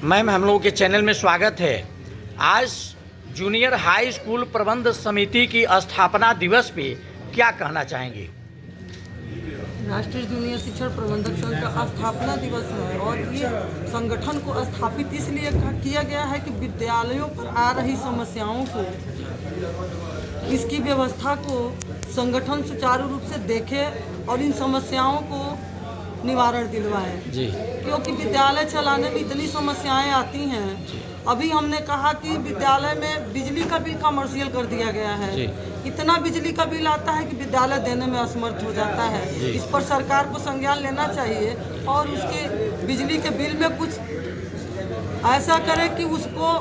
Ma'am, हम लोगों के चैनल में स्वागत है। आज जूनियर हाई स्कूल प्रबंध समिति की स्थापना दिवस पे क्या कहना चाहेंगे? राष्ट्रीय जूनियर शिक्षण प्रबंधक संघ का स्थापना दिवस है और ये संगठन को स्थापित इसलिए किया गया है कि विद्यालयों पर आ रही समस्याओं को, इसकी व्यवस्था को संगठन सुचारू रूप से देखे और इन समस्याओं को निवारण दिलवाए जी। क्योंकि विद्यालय चलाने में इतनी समस्याएं आती हैं। अभी हमने कहा कि विद्यालय में बिजली का बिल कमर्शियल कर दिया गया है। इतना बिजली का बिल आता है कि विद्यालय देने में असमर्थ हो जाता है। इस पर सरकार को संज्ञान लेना चाहिए और उसके बिजली के बिल में कुछ ऐसा करे कि उसको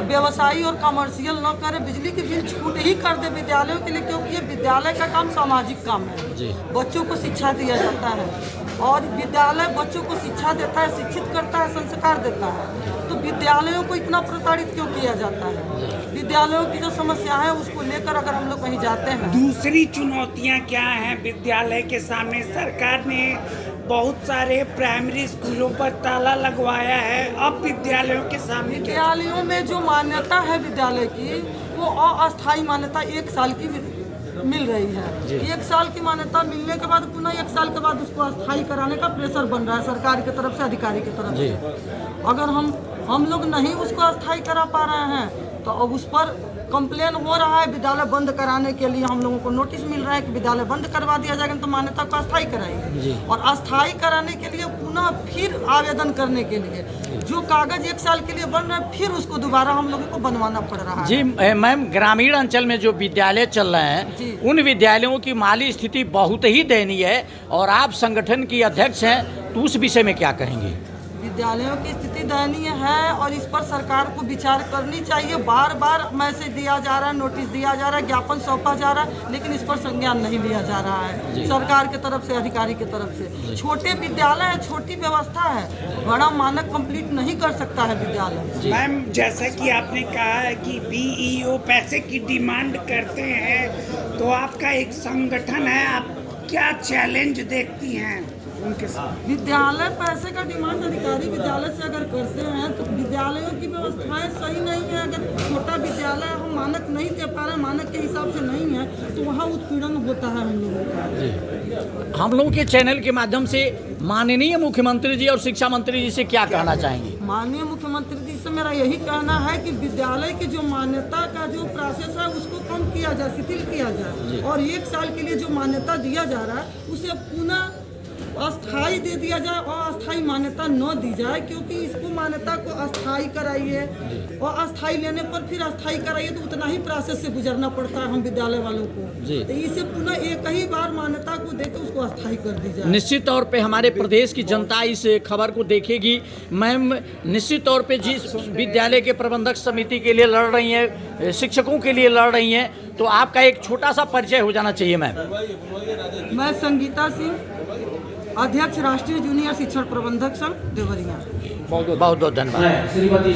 व्यवसायी और कमर्शियल न करे, बिजली के बिल छूट ही कर दे विद्यालयों के लिए, क्योंकि ये विद्यालय का काम सामाजिक काम है। बच्चों को शिक्षा दिया जाता है और विद्यालय बच्चों को शिक्षा देता है, शिक्षित करता है, संस्कार देता है। तो विद्यालयों को इतना प्रताड़ित क्यों किया जाता है? विद्यालयों की जो समस्या है उसको लेकर अगर हम लोग कहीं जाते हैं। दूसरी चुनौतियां क्या हैं विद्यालय के सामने? सरकार ने बहुत सारे प्राइमरी स्कूलों पर ताला लगवाया है, अब विद्यालयों के सामने विद्यालयों में जो मान्यता है विद्यालय की, वो अस्थायी मान्यता 1 साल की मिल रही है। 1 साल की मान्यता मिलने के बाद पुनः 1 साल के बाद उसको अस्थायी कराने का प्रेशर बन रहा है सरकार की तरफ से, अधिकारी की तरफ से। अगर हम लोग नहीं उसको अस्थायी करा पा रहे हैं तो अब उस पर कंप्लेन हो रहा है। विद्यालय बंद कराने के लिए हम लोगों को नोटिस मिल रहा है कि विद्यालय बंद करवा दिया जाएगा तो मान्यता को अस्थायी कराएंगे, और अस्थायी कराने के लिए पुनः फिर आवेदन करने के लिए जो कागज 1 साल के लिए बन रहा है, फिर उसको दोबारा हम लोगों को बनवाना पड़ रहा है। जी मैम, ग्रामीण अंचल में जो विद्यालय चल रहे हैं उन विद्यालयों की माली स्थिति बहुत ही दयनीय है और आप संगठन की अध्यक्ष हैं, तो उस विषय में क्या कहेंगे? विद्यालयों की स्थिति दयनीय है और इस पर सरकार को विचार करनी चाहिए। बार बार मैसेज दिया जा रहा है, नोटिस दिया जा रहा है, ज्ञापन सौंपा जा रहा है, लेकिन इस पर संज्ञान नहीं लिया जा रहा है सरकार की तरफ से, अधिकारी की तरफ से। छोटे विद्यालय है, छोटी व्यवस्था है, बड़ा मानक कंप्लीट नहीं कर सकता है विद्यालय। मैम, जैसा कि आपने कहा है कि बीईओ पैसे की डिमांड करते हैं, तो आपका एक संगठन है, आप क्या चैलेंज देखती हैं उनके साथ? विद्यालय पैसे का डिमांड अधिकारी विद्यालय से अगर करते हैं तो विद्यालयों की व्यवस्थाएं सही नहीं है। अगर छोटा विद्यालय हम मानक नहीं दे पा रहे हैं, मानक के हिसाब से नहीं है, तो वहाँ उत्पीड़न होता है हम लोगों का। हम लोगों के चैनल के माध्यम से माननीय मुख्यमंत्री जी और शिक्षा मंत्री जी से क्या कहना चाहेंगे? माननीय मुख्यमंत्री जी से मेरा यही कहना है कि विद्यालय की जो मान्यता का जो प्रोसेस है उसको कम किया जाए, शिथिल किया जाए, और 1 साल के लिए जो मान्यता दिया जा रहा है उसे पुनः अस्थाई दे दिया जाए और अस्थाई मान्यता न दी जाए, क्योंकि इसको मान्यता को अस्थाई कराइए और अस्थाई लेने पर फिर अस्थाई कराइए तो उतना ही प्रोसेस से गुजरना पड़ता है हम विद्यालय वालों को। तो इसे पुनः एक ही बार मान्यता को देकर उसको अस्थाई कर दी जाए। निश्चित तौर पे हमारे प्रदेश की जनता इस खबर को देखेगी। मैम, निश्चित तौर पे जिस विद्यालय के प्रबंधक समिति के लिए लड़ रही हैं, शिक्षकों के लिए लड़ रही हैं, तो आपका एक छोटा सा परिचय हो जाना चाहिए। मैम, मैं संगीता सिंह, अध्यक्ष राष्ट्रीय जूनियर शिक्षण प्रबंधक संघ देवरिया। बहुत बहुत धन्यवाद।